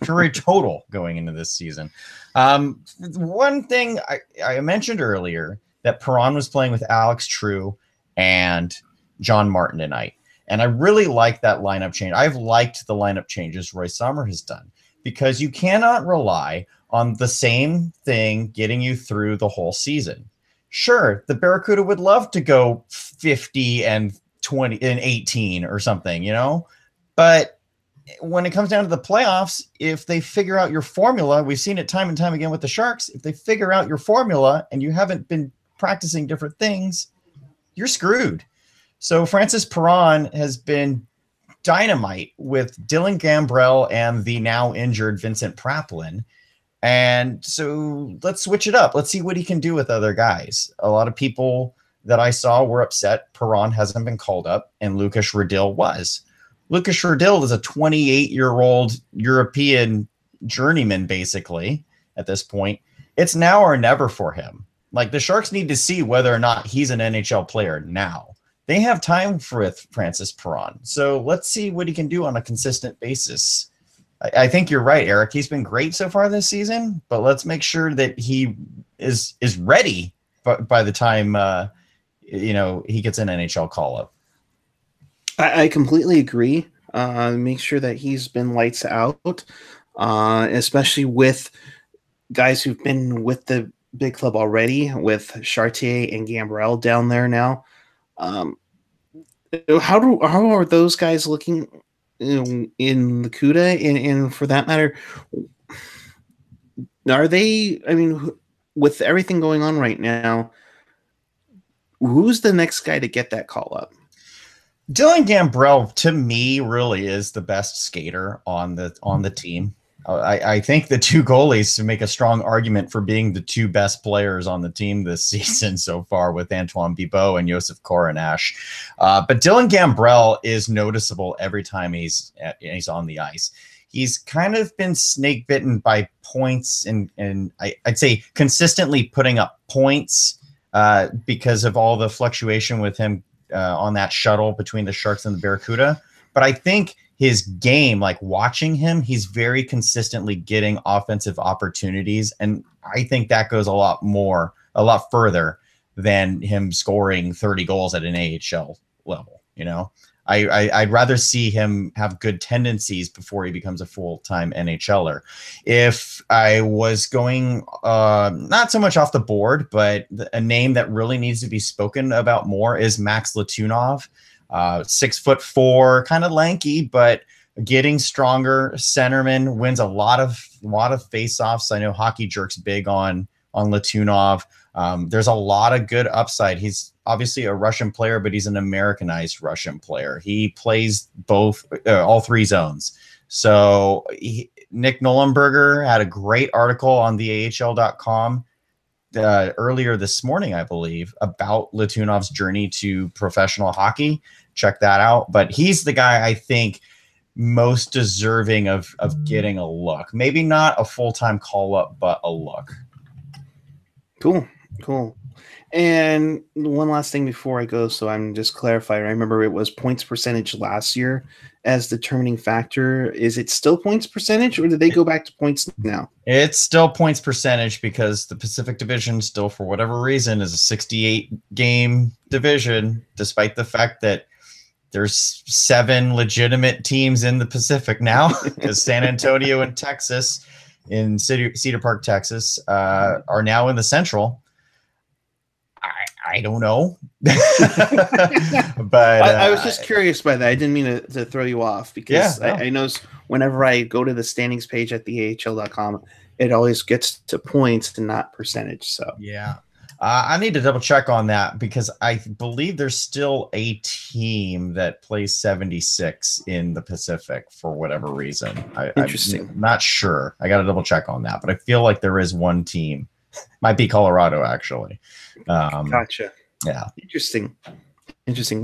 Career total going into this season. One thing I mentioned earlier, that Perron was playing with Alex True and John Martin tonight. And I really like that lineup change. I've liked the lineup changes Roy Sommer has done, because you cannot rely on the same thing getting you through the whole season. Sure, the Barracuda would love to go 50 and 20 and 18 or something, but when it comes down to the playoffs, if they figure out your formula, we've seen it time and time again with the Sharks, if they figure out your formula and you haven't been practicing different things, you're screwed. So Francis Perron has been dynamite with Dylan Gambrell and the now injured Vincent Praplin. And so let's switch it up. Let's see what he can do with other guys. A lot of people that I saw were upset Perron hasn't been called up, and Lucas Radil was. Lucas Radil is a 28-year-old European journeyman, basically, at this point. It's now or never for him. Like, the Sharks need to see whether or not he's an NHL player now. They have time with Francis Perron. So let's see what he can do on a consistent basis. I think you're right, Eric. He's been great so far this season, but let's make sure that he is ready by the time he gets an NHL call-up. I completely agree. Make sure that he's been lights out, especially with guys who've been with the big club already, with Chartier and Gambrell down there now. How are those guys looking in the CUDA? And for that matter, Are they? I mean, with everything going on right now, who's the next guy to get that call up? Dylan Gambrell, to me, really is the best skater on the team. I think the two goalies make a strong argument for being the two best players on the team this season so far, with Antoine Bibeau and Josef Koronash. But Dylan Gambrell is noticeable every time he's on the ice. He's kind of been snake bitten by points, and I'd say consistently putting up points because of all the fluctuation with him on that shuttle between the Sharks and the Barracuda. But I think his game, like watching him, he's very consistently getting offensive opportunities. And I think that goes a lot further than him scoring 30 goals at an AHL level. You know, I'd rather see him have good tendencies before he becomes a full-time NHLer. If I was going not so much off the board, but a name that really needs to be spoken about more is Max Letunov. 6'4", kind of lanky, but getting stronger. Centerman, wins a lot of face-offs. I know Hockey Jerk's big on Letunov. There's a lot of good upside. He's obviously a Russian player, but he's an Americanized Russian player. He plays all three zones. So Nick Nollenberger had a great article on the AHL.com earlier this morning, I believe, about Letunov's journey to professional hockey. Check that out. But he's the guy I think most deserving of getting a look. Maybe not a full-time call-up, but a look. Cool. And one last thing before I go, so I'm just clarifying. I remember it was points percentage last year as the determining factor. Is it still points percentage, or did they go back to points now? It's still points percentage because the Pacific Division still, for whatever reason, is a 68-game division, despite the fact that there's 7 legitimate teams in the Pacific now, because San Antonio and Texas in Cedar Park, Texas, are now in the Central. I don't know. But I was just curious by that. I didn't mean to throw you off, because I know whenever I go to the standings page at the AHL.com, it always gets to points and not percentage. So yeah. I need to double check on that, because I believe there's still a team that plays 76 in the Pacific for whatever reason. Interesting. I'm not sure. I got to double check on that, but I feel like there is one team. Might be Colorado, actually. Gotcha. Yeah. Interesting.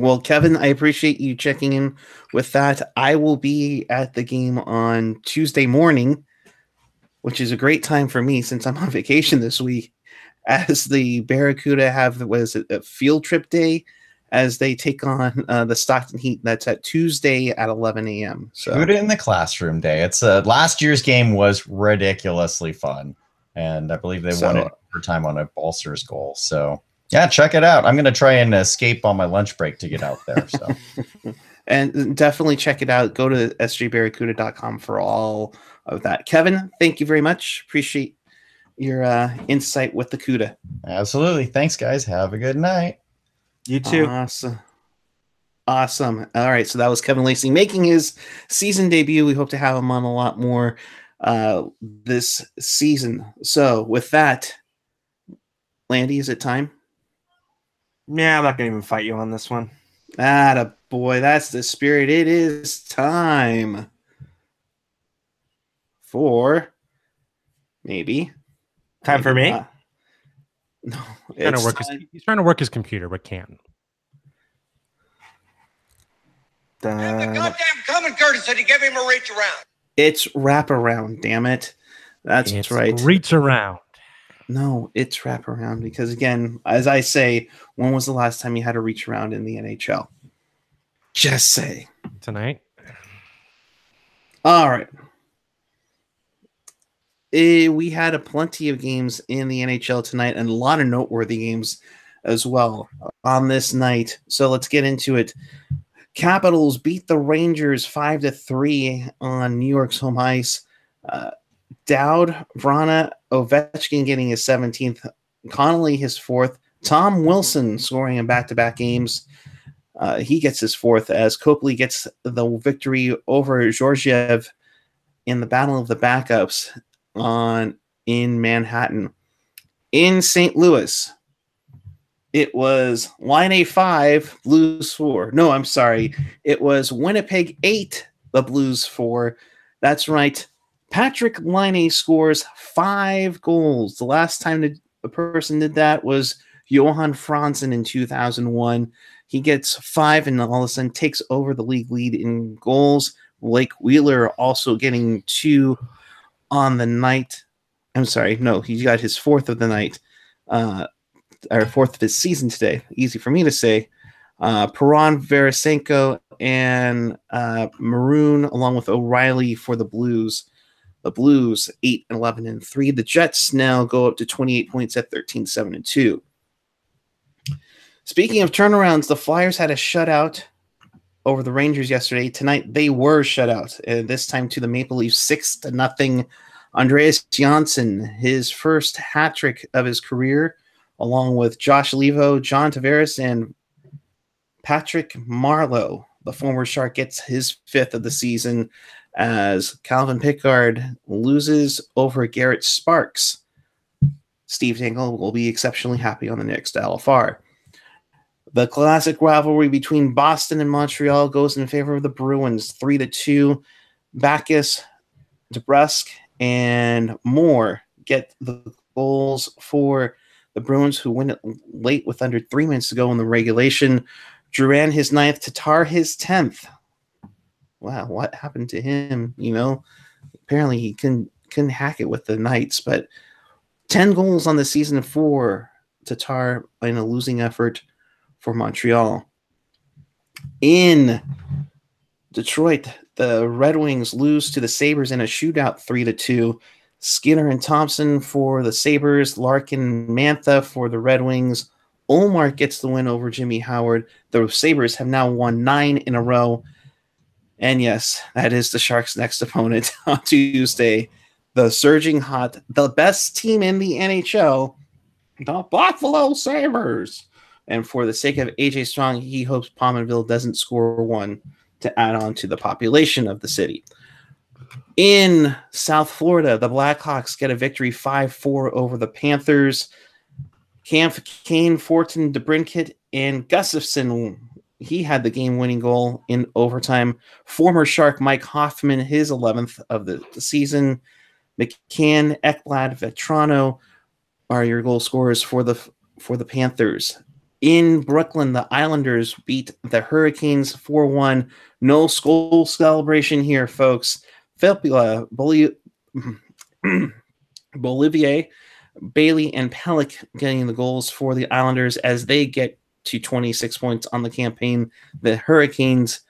Well, Kevin, I appreciate you checking in with that. I will be at the game on Tuesday morning, which is a great time for me since I'm on vacation this week, as the Barracuda have a field trip day as they take on the Stockton Heat. That's at Tuesday at 11 a.m. So put it in the classroom day. It's last year's game was ridiculously fun, and I believe they won it overtime on a Balsers goal. So yeah, check it out. I'm going to try and escape on my lunch break to get out there. So and definitely check it out. Go to sjbarracuda.com for all of that. Kevin, thank you very much. Appreciate your insight with the CUDA. Absolutely. Thanks, guys. Have a good night. You too. Awesome. All right. So that was Kevin Lacey making his season debut. We hope to have him on a lot more this season. So with that, Landy, is it time? Yeah, I'm not going to even fight you on this one. Boy, that's the spirit. It is time for maybe. Time for me? No. He's trying to work his computer, but can't. The goddamn common courtesy to give him a reach around. It's wraparound, damn it. It's right. Reach around. No, it's wraparound, because, again, as I say, when was the last time you had to reach around in the NHL? Just say. Tonight. All right. We had a plenty of games in the NHL tonight, and a lot of noteworthy games as well on this night. So let's get into it. Capitals beat the Rangers 5-3 on New York's home ice. Dowd, Vrana, Ovechkin getting his 17th, Connolly his 4th, Tom Wilson scoring in back-to-back games. He gets his 4th as Copley gets the victory over Georgiev in the battle of the backups in Manhattan. In St. Louis, it was line A5, Blues 4. No, I'm sorry. It was Winnipeg 8, the Blues 4. That's right. Patrick Laine scores 5 goals. The last time that a person did that was Johan Franzen in 2001. He gets 5 and all of a sudden takes over the league lead in goals. Blake Wheeler also getting 2 on the night. I'm sorry, no, he got his 4th of the night. Or 4th of his season today. Easy for me to say. Perron, Verisenko, and Maroon, along with O'Reilly for the Blues. The Blues 8-11-3. The Jets now go up to 28 points at 13-7-2. Speaking of turnarounds, the Flyers had a shutout over the Rangers yesterday. Tonight they were shut out. This time to the Maple Leafs 6-0. Andreas Janssen, his first hat trick of his career, along with Josh Levo, John Tavares, and Patrick Marleau. The former Shark gets his 5th of the season as Calvin Pickard loses over Garrett Sparks. Steve Dangle will be exceptionally happy on the next LFR. The classic rivalry between Boston and Montreal goes in favor of the Bruins, 3-2. Backus, DeBrusque, and Moore get the goals for the Bruins, who win it late with under 3 minutes to go in the regulation. Duran his 9th, Tatar his 10th. Wow, what happened to him? You know, apparently he couldn't hack it with the Knights, but 10 goals on the season for Tatar in a losing effort for Montreal. In Detroit, the Red Wings lose to the Sabres in a shootout 3-2. Skinner and Thompson for the Sabres, Larkin, Mantha for the Red Wings. Olmark gets the win over Jimmy Howard. The Sabres have now won 9 in a row. And yes, that is the Sharks' next opponent on Tuesday. The surging hot, the best team in the NHL, the Buffalo Sabres. And for the sake of AJ Strong, he hopes Pominville doesn't score one to add on to the population of the city. In South Florida, the Blackhawks get a victory 5-4 over the Panthers. Kampf, Kane, Fortin, DeBrincat, and Gustafsson, he had the game-winning goal in overtime. Former Shark Mike Hoffman, his 11th of the season. McCann, Ekblad, Vetrano are your goal scorers for the Panthers. In Brooklyn, the Islanders beat the Hurricanes 4-1. No goal celebration here, folks. Bolivier, Bailey, and Pellick getting the goals for the Islanders as they get to 26 points on the campaign. The Hurricanes,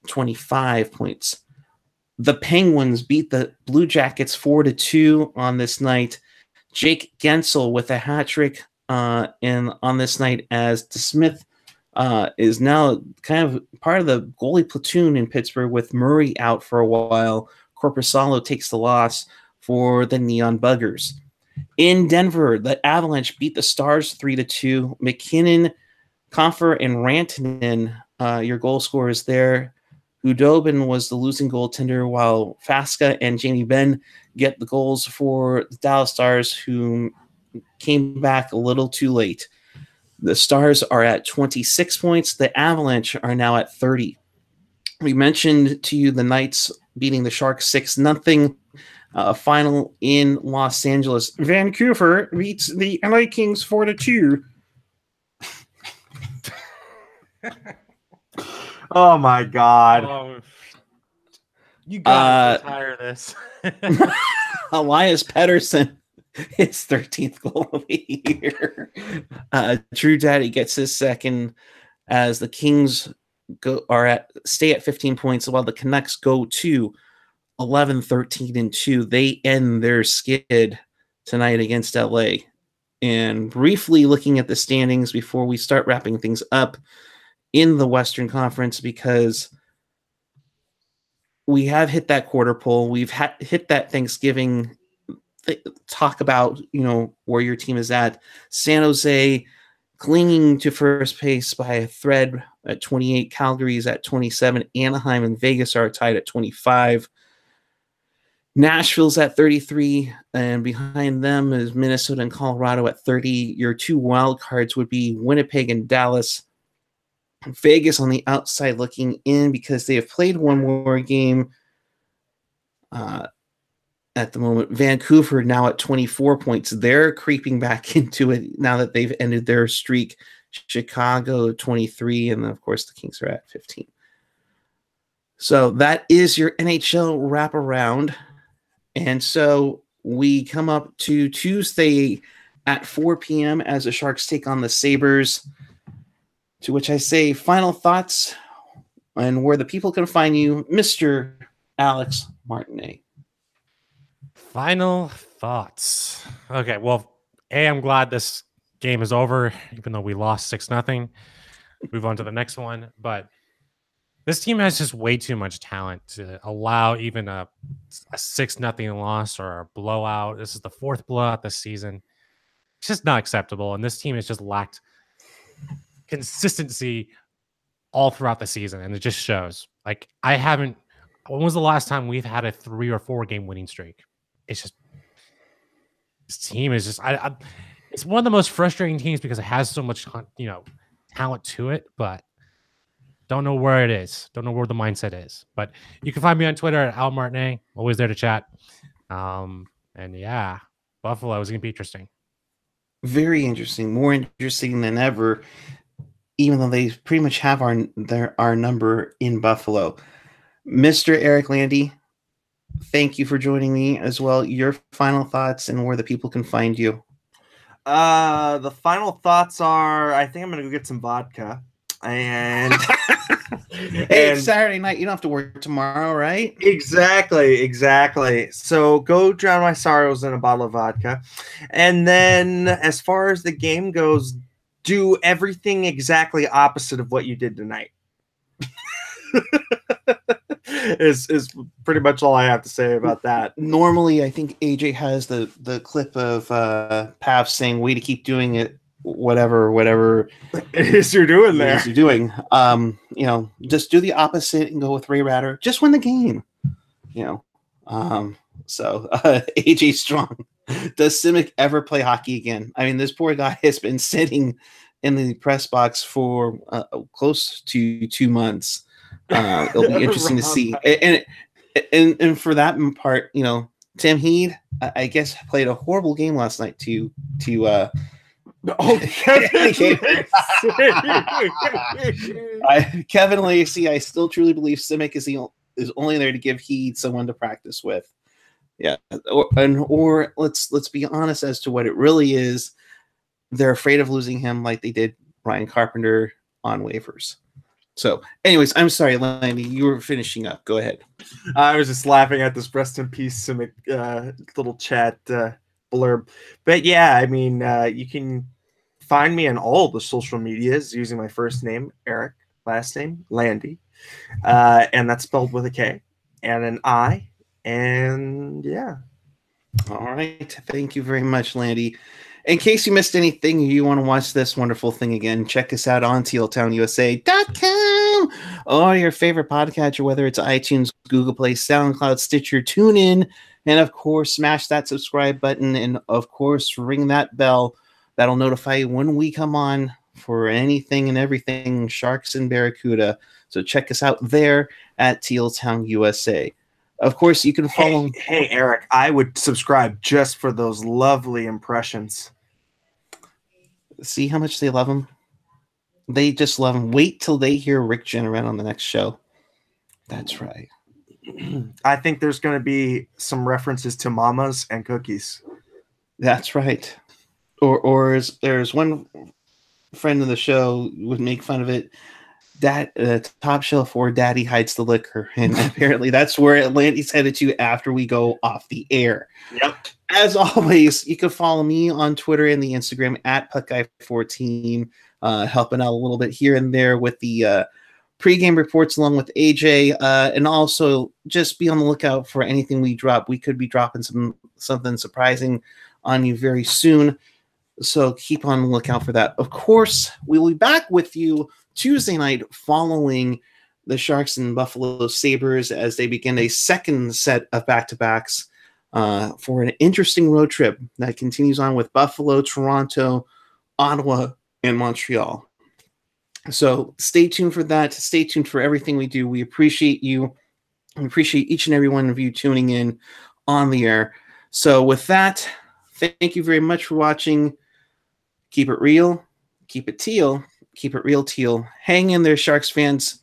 25 points. The Penguins beat the Blue Jackets 4-2 on this night. Jake Gensel with a hat trick on this night as DeSmith is now kind of part of the goalie platoon in Pittsburgh with Murray out for a while. Corpusalo takes the loss for the Neon Buggers. In Denver, the Avalanche beat the Stars 3-2. McKinnon, Confer, and Rantanen, your goal scorers there. Hudobin was the losing goaltender, while Fasca and Jamie Benn get the goals for the Dallas Stars, who came back a little too late. The Stars are at 26 points. The Avalanche are now at 30. We mentioned to you the Knights beating the Sharks 6-0. Final in Los Angeles. Vancouver beats the LA Kings 4-2. Oh my God! You gotta retire this. Elias Pettersson, his 13th goal of the year. Drew Daddy gets his second as the Kings stay at 15 points, while the Canucks go to 11-13-2. They end their skid tonight against LA. And briefly looking at the standings before we start wrapping things up in the Western Conference, because we have hit that quarter pole. We've hit that Thanksgiving talk about, where your team is at. San Jose clinging to first place by a thread at 28. Calgary's at 27. Anaheim and Vegas are tied at 25. Nashville's at 33, and behind them is Minnesota and Colorado at 30. Your two wild cards would be Winnipeg and Dallas. Vegas on the outside looking in because they have played one more game at the moment. Vancouver now at 24 points. They're creeping back into it now that they've ended their streak. Chicago 23, and of course the Kings are at 15. So that is your NHL wraparound. And so we come up to Tuesday at 4 p.m. as the Sharks take on the Sabres. To which I say, final thoughts and where the people can find you, Mr. Alex Martinet. Final thoughts. Okay, well, I'm glad this game is over, even though we lost 6-0. Move on to the next one. But this team has just way too much talent to allow even a 6-0 loss or a blowout. This is the 4th blowout this season. It's just not acceptable. And this team has just lacked consistency all throughout the season, and it just shows. Like, when was the last time we've had a 3 or 4 game winning streak? It's just, this team is just, it's one of the most frustrating teams because it has so much, talent to it, but don't know where it is. Don't know where the mindset is. But you can find me on Twitter at Al Martinet. Always there to chat. And yeah, Buffalo is going to be interesting. Very interesting. More interesting than ever, even though they pretty much have our number in Buffalo. Mr. Eric Landy, thank you for joining me as well. Your final thoughts and where the people can find you. The final thoughts are, I think I'm going to go get some vodka. And hey, it's Saturday night. You don't have to work tomorrow, right? Exactly. So go drown my sorrows in a bottle of vodka. And then as far as the game goes, do everything exactly opposite of what you did tonight. is pretty much all I have to say about that. Normally, I think AJ has the clip of Pav saying, way to keep doing it, whatever it is you're doing there. You're doing. Just do the opposite and go with Ray Ratter. Just win the game. So AJ Strong. Does Simic ever play hockey again? I mean, this poor guy has been sitting in the press box for close to 2 months. It'll be interesting to see. And for that part, Tim Heed, I guess, played a horrible game last night to Kevin Lacey. I still truly believe Simic is only there to give Heed someone to practice with. Yeah, or let's be honest as to what it really is. They're afraid of losing him like they did Ryan Carpenter on waivers. So, anyways, I'm sorry, Landy, you were finishing up. Go ahead. I was just laughing at this rest in peace Simic little chat blurb. But yeah, I mean, you can find me on all the social medias using my first name, Eric, last name, Landy. And that's spelled with a K and an I. And yeah. All right. Thank you very much, Landy. In case you missed anything, you want to watch this wonderful thing again, check us out on tealtownusa.com or your favorite podcatcher, whether it's iTunes, Google Play, SoundCloud, Stitcher, TuneIn, and of course, smash that subscribe button and of course, ring that bell. That'll notify you when we come on for anything and everything Sharks and Barracuda. So check us out there at Teal Town USA. Of course, you can follow. Hey, Eric, I would subscribe just for those lovely impressions. See how much they love him? They just love him. Wait till they hear Rick Jennerette on the next show. That's right. I think there's going to be some references to mamas and cookies. That's right. Or there's one friend of the show would make fun of it. That top shelf or Daddy hides the liquor, and apparently that's where Atlante's headed to after we go off the air. Yep. As always, you can follow me on Twitter and the Instagram at PuckGuy14, helping out a little bit here and there with the pregame reports along with AJ, and also just be on the lookout for anything we drop. We could be dropping something surprising on you very soon, so keep on the lookout for that. Of course, we'll be back with you Tuesday night following the Sharks and Buffalo Sabres as they begin a second set of back-to-backs for an interesting road trip that continues on with Buffalo, Toronto, Ottawa, and Montreal. So stay tuned for that. Stay tuned for everything we do. We appreciate you. We appreciate each and every one of you tuning in on the air. So with that, thank you very much for watching. Keep it real. Keep it teal. Keep it real, Teal. Hang in there, Sharks fans.